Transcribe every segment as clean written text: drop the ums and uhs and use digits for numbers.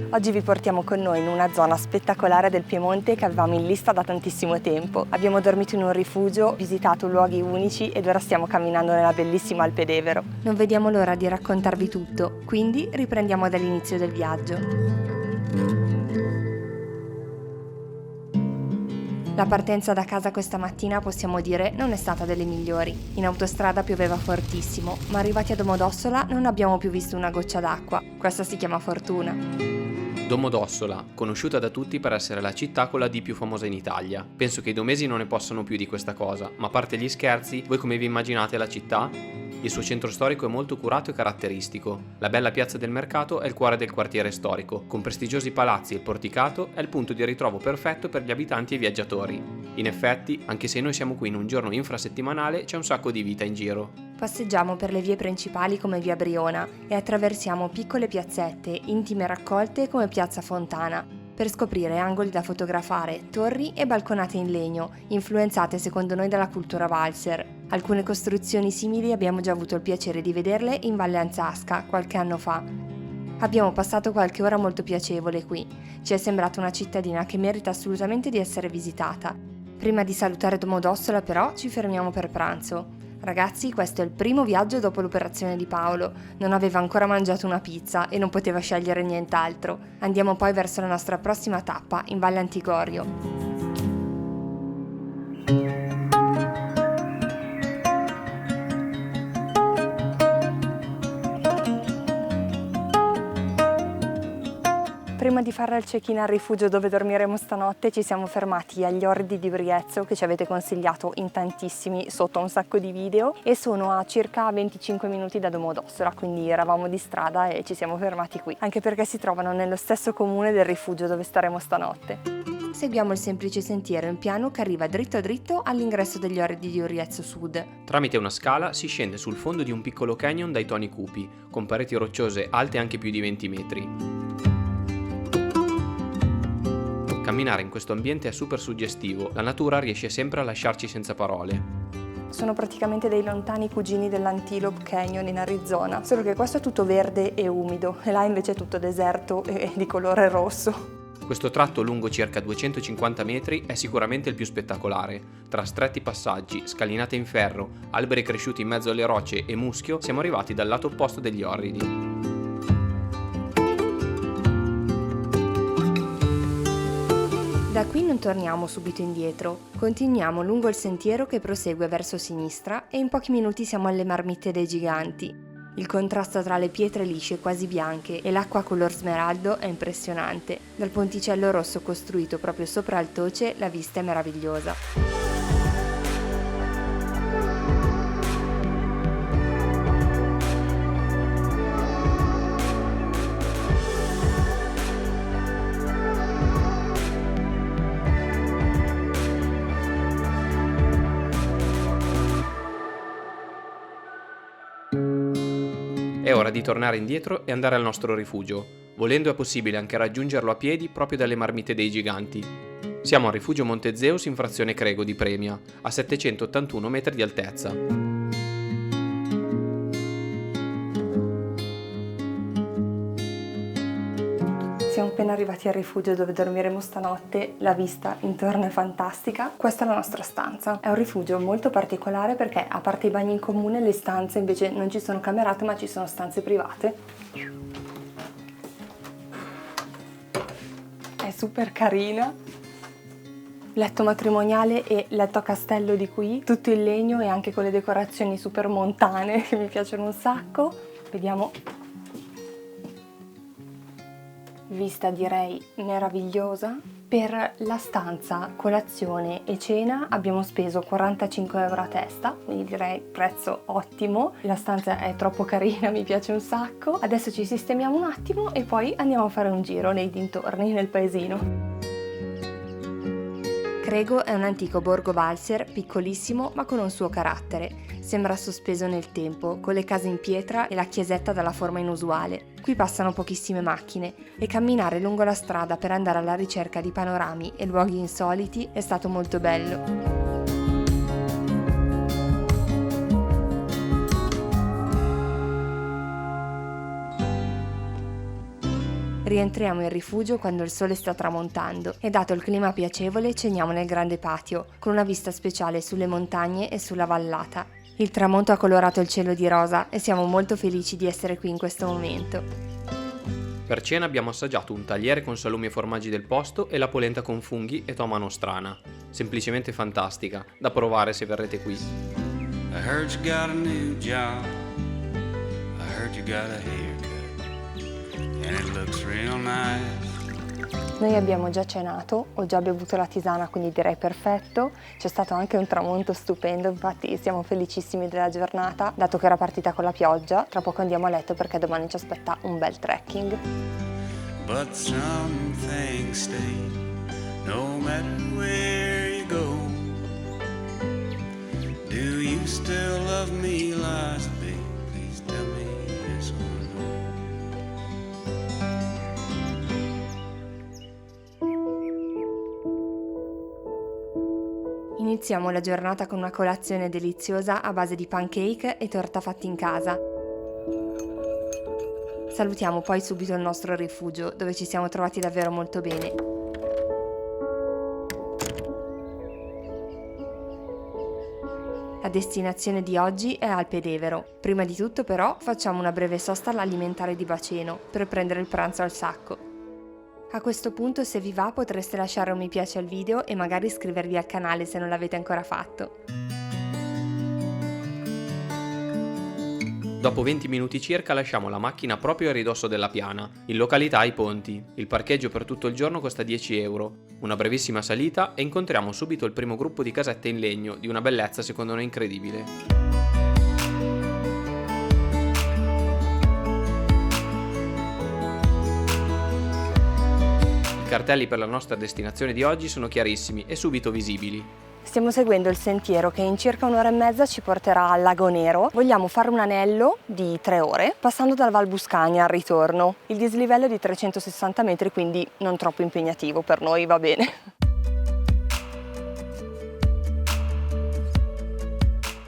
Oggi vi portiamo con noi in una zona spettacolare del Piemonte che avevamo in lista da tantissimo tempo. Abbiamo dormito in un rifugio, visitato luoghi unici ed ora stiamo camminando nella bellissima Alpe d'Evero. Non vediamo l'ora di raccontarvi tutto, quindi riprendiamo dall'inizio del viaggio. La partenza da casa questa mattina, possiamo dire, non è stata delle migliori. In autostrada pioveva fortissimo, ma arrivati a Domodossola non abbiamo più visto una goccia d'acqua. Questa si chiama fortuna. Domodossola, conosciuta da tutti per essere la città con la D più famosa in Italia. Penso che i domesi non ne possano più di questa cosa, ma a parte gli scherzi, voi come vi immaginate la città? Il suo centro storico è molto curato e caratteristico. La bella piazza del mercato è il cuore del quartiere storico, con prestigiosi palazzi e il porticato è il punto di ritrovo perfetto per gli abitanti e i viaggiatori. In effetti, anche se noi siamo qui in un giorno infrasettimanale, c'è un sacco di vita in giro. Passeggiamo per le vie principali come via Briona e attraversiamo piccole piazzette, intime raccolte come piazza Fontana, per scoprire angoli da fotografare, torri e balconate in legno, influenzate secondo noi dalla cultura valser. Alcune costruzioni simili abbiamo già avuto il piacere di vederle in Valle Anzasca qualche anno fa. Abbiamo passato qualche ora molto piacevole qui. Ci è sembrata una cittadina che merita assolutamente di essere visitata. Prima di salutare Domodossola però ci fermiamo per pranzo. Ragazzi, questo è il primo viaggio dopo l'operazione di Paolo. Non aveva ancora mangiato una pizza e non poteva scegliere nient'altro. Andiamo poi verso la nostra prossima tappa, in Valle Antigorio. Prima di fare il check-in al rifugio dove dormiremo stanotte ci siamo fermati agli Orridi di Briezzo, che ci avete consigliato in tantissimi sotto un sacco di video, e sono a circa 25 minuti da Domodossola, quindi eravamo di strada e ci siamo fermati qui, anche perché si trovano nello stesso comune del rifugio dove staremo stanotte. Seguiamo il semplice sentiero in piano che arriva dritto dritto all'ingresso degli Orridi di Briezzo Sud. Tramite una scala si scende sul fondo di un piccolo canyon dai toni cupi, con pareti rocciose alte anche più di 20 metri. Camminare in questo ambiente è super suggestivo, la natura riesce sempre a lasciarci senza parole. Sono praticamente dei lontani cugini dell'Antelope Canyon in Arizona, solo che questo è tutto verde e umido, e là invece è tutto deserto e di colore rosso. Questo tratto lungo circa 250 metri è sicuramente il più spettacolare. Tra stretti passaggi, scalinate in ferro, alberi cresciuti in mezzo alle rocce e muschio, siamo arrivati dal lato opposto degli Orridi. Da qui non torniamo subito indietro, continuiamo lungo il sentiero che prosegue verso sinistra e in pochi minuti siamo alle Marmitte dei Giganti. Il contrasto tra le pietre lisce quasi bianche e l'acqua color smeraldo è impressionante. Dal ponticello rosso costruito proprio sopra il toce la vista è meravigliosa. È ora di tornare indietro e andare al nostro rifugio. Volendo è possibile anche raggiungerlo a piedi proprio dalle Marmitte dei Giganti. Siamo al rifugio Monte Zeus in frazione Crego di Premia, a 781 metri di altezza. Siamo appena arrivati al rifugio dove dormiremo stanotte, la vista intorno è fantastica. Questa è la nostra stanza. È un rifugio molto particolare perché, a parte i bagni in comune, le stanze invece non ci sono camerate ma ci sono stanze private. È super carina. Letto matrimoniale e letto a castello di qui, tutto in legno e anche con le decorazioni super montane che mi piacciono un sacco. Vediamo. Vista direi meravigliosa. Per la stanza, colazione e cena abbiamo speso 45 euro a testa, quindi direi prezzo ottimo. La stanza è troppo carina, mi piace un sacco. Adesso ci sistemiamo un attimo e poi andiamo a fare un giro nei dintorni, nel paesino. Crego è un antico borgo valser, piccolissimo ma con un suo carattere. Sembra sospeso nel tempo, con le case in pietra e la chiesetta dalla forma inusuale. Qui passano pochissime macchine e camminare lungo la strada per andare alla ricerca di panorami e luoghi insoliti è stato molto bello. Rientriamo in rifugio quando il sole sta tramontando e dato il clima piacevole ceniamo nel grande patio, con una vista speciale sulle montagne e sulla vallata. Il tramonto ha colorato il cielo di rosa e siamo molto felici di essere qui in questo momento. Per cena abbiamo assaggiato un tagliere con salumi e formaggi del posto e la polenta con funghi e toma nostrana. Semplicemente fantastica, da provare se verrete qui. I heard you got a new job. I heard you got a haircut. And it looks real nice. Noi abbiamo già cenato, ho già bevuto la tisana, quindi direi perfetto. C'è stato anche un tramonto stupendo, infatti siamo felicissimi della giornata, dato che era partita con la pioggia. Tra poco andiamo a letto perché domani ci aspetta un bel trekking. But some things stay, no matter where you go. Do you still love me, Liza, babe? Please tell me yes or no. Iniziamo la giornata con una colazione deliziosa a base di pancake e torta fatti in casa. Salutiamo poi subito il nostro rifugio, dove ci siamo trovati davvero molto bene. La destinazione di oggi è Alpedevero. Prima di tutto però facciamo una breve sosta all'alimentare di Baceno per prendere il pranzo al sacco. A questo punto, se vi va, potreste lasciare un mi piace al video e magari iscrivervi al canale se non l'avete ancora fatto. Dopo 20 minuti circa lasciamo la macchina proprio a ridosso della piana, in località Ai Ponti. Il parcheggio per tutto il giorno costa 10 euro, una brevissima salita e incontriamo subito il primo gruppo di casette in legno, di una bellezza secondo noi incredibile. I cartelli per la nostra destinazione di oggi sono chiarissimi e subito visibili. Stiamo seguendo il sentiero che in circa un'ora e mezza ci porterà al Lago Nero. Vogliamo fare un anello di 3 ore, passando dal Val Buscagna al ritorno. Il dislivello è di 360 metri, quindi non troppo impegnativo per noi, va bene.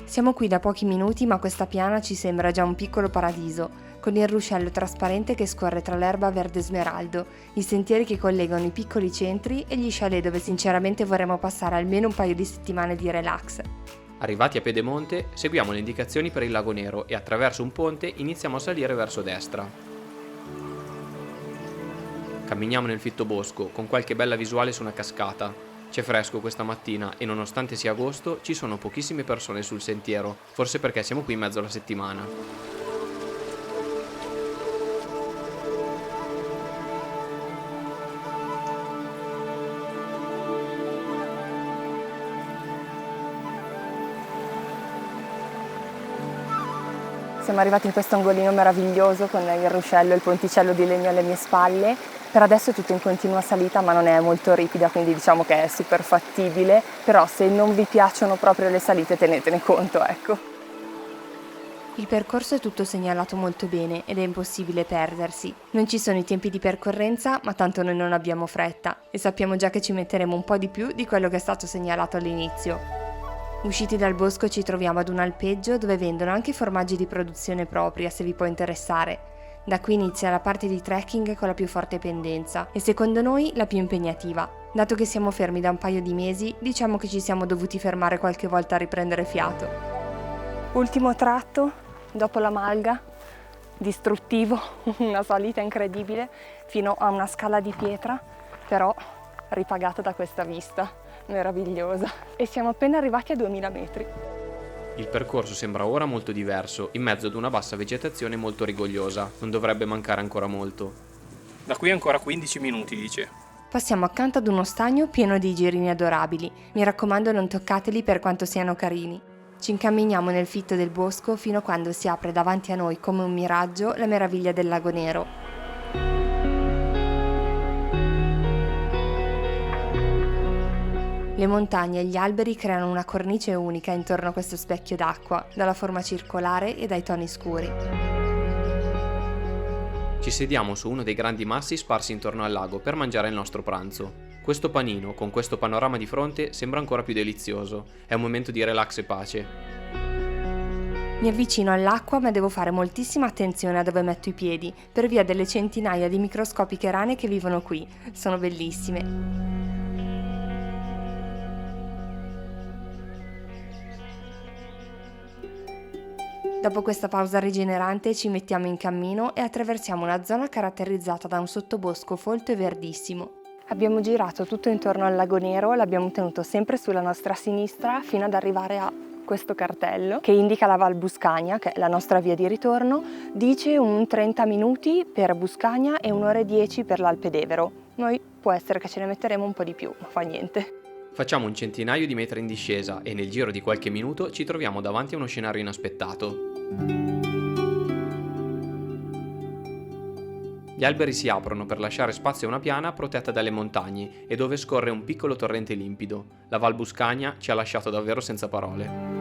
Siamo qui da pochi minuti, ma questa piana ci sembra già un piccolo paradiso, con il ruscello trasparente che scorre tra l'erba verde smeraldo, i sentieri che collegano i piccoli centri e gli chalet dove sinceramente vorremmo passare almeno un paio di settimane di relax. Arrivati a Pedemonte, seguiamo le indicazioni per il Lago Nero e attraverso un ponte iniziamo a salire verso destra. Camminiamo nel fitto bosco, con qualche bella visuale su una cascata. C'è fresco questa mattina e nonostante sia agosto ci sono pochissime persone sul sentiero, forse perché siamo qui in mezzo alla settimana. Siamo arrivati in questo angolino meraviglioso con il ruscello e il ponticello di legno alle mie spalle. Per adesso è tutto in continua salita, ma non è molto ripida, quindi diciamo che è super fattibile, però se non vi piacciono proprio le salite tenetene conto, ecco. Il percorso è tutto segnalato molto bene ed è impossibile perdersi. Non ci sono i tempi di percorrenza, ma tanto noi non abbiamo fretta e sappiamo già che ci metteremo un po' di più di quello che è stato segnalato all'inizio. Usciti dal bosco ci troviamo ad un alpeggio dove vendono anche formaggi di produzione propria, se vi può interessare. Da qui inizia la parte di trekking con la più forte pendenza e secondo noi la più impegnativa. Dato che siamo fermi da un paio di mesi, diciamo che ci siamo dovuti fermare qualche volta a riprendere fiato. Ultimo tratto, dopo la malga, distruttivo, una salita incredibile, fino a una scala di pietra, però ripagata da questa vista meravigliosa. E siamo appena arrivati a 2000 metri. Il percorso sembra ora molto diverso, in mezzo ad una bassa vegetazione molto rigogliosa. Non dovrebbe mancare ancora molto. Da qui ancora 15 minuti, dice. Passiamo accanto ad uno stagno pieno di girini adorabili. Mi raccomando, non toccateli per quanto siano carini. Ci incamminiamo nel fitto del bosco fino a quando si apre davanti a noi come un miraggio la meraviglia del Lago Nero. Le montagne e gli alberi creano una cornice unica intorno a questo specchio d'acqua, dalla forma circolare e dai toni scuri. Ci sediamo su uno dei grandi massi sparsi intorno al lago per mangiare il nostro pranzo. Questo panino, con questo panorama di fronte, sembra ancora più delizioso. È un momento di relax e pace. Mi avvicino all'acqua ma devo fare moltissima attenzione a dove metto i piedi, per via delle centinaia di microscopiche rane che vivono qui. Sono bellissime. Dopo questa pausa rigenerante ci mettiamo in cammino e attraversiamo una zona caratterizzata da un sottobosco folto e verdissimo. Abbiamo girato tutto intorno al lago Nero, l'abbiamo tenuto sempre sulla nostra sinistra fino ad arrivare a questo cartello che indica la Val Buscagna, che è la nostra via di ritorno. Dice un 30 minuti per Buscagna e un'ora e 10 per l'Alpe d'Evero. Noi può essere che ce ne metteremo un po' di più, ma fa niente. Facciamo un centinaio di metri in discesa e nel giro di qualche minuto ci troviamo davanti a uno scenario inaspettato. Gli alberi si aprono per lasciare spazio a una piana protetta dalle montagne e dove scorre un piccolo torrente limpido. La Val Buscagna ci ha lasciato davvero senza parole.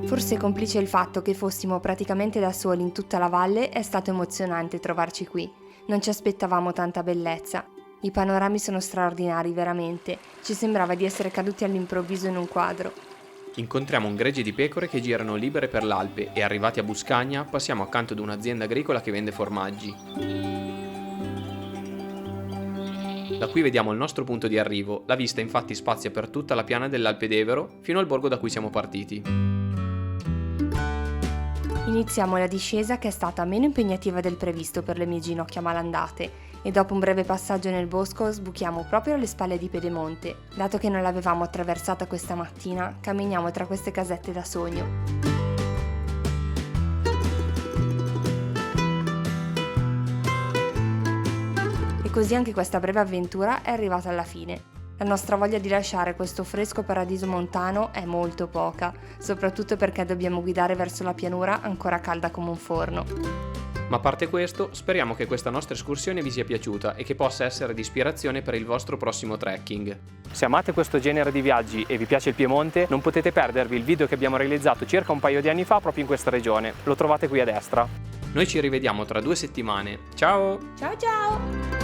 Forse complice il fatto che fossimo praticamente da soli in tutta la valle, è stato emozionante trovarci qui. Non ci aspettavamo tanta bellezza. I panorami sono straordinari, veramente. Ci sembrava di essere caduti all'improvviso in un quadro. Incontriamo un gregge di pecore che girano libere per l'Alpe e arrivati a Buscagna passiamo accanto ad un'azienda agricola che vende formaggi. Da qui vediamo il nostro punto di arrivo. La vista infatti spazia per tutta la piana dell'Alpe d'Evero fino al borgo da cui siamo partiti. Iniziamo la discesa che è stata meno impegnativa del previsto per le mie ginocchia malandate e dopo un breve passaggio nel bosco sbuchiamo proprio alle spalle di Pedemonte. Dato che non l'avevamo attraversata questa mattina, camminiamo tra queste casette da sogno. E così anche questa breve avventura è arrivata alla fine. La nostra voglia di lasciare questo fresco paradiso montano è molto poca, soprattutto perché dobbiamo guidare verso la pianura ancora calda come un forno. Ma a parte questo, speriamo che questa nostra escursione vi sia piaciuta e che possa essere di ispirazione per il vostro prossimo trekking. Se amate questo genere di viaggi e vi piace il Piemonte, non potete perdervi il video che abbiamo realizzato circa un paio di anni fa proprio in questa regione. Lo trovate qui a destra. Noi ci rivediamo tra 2 settimane. Ciao! Ciao ciao!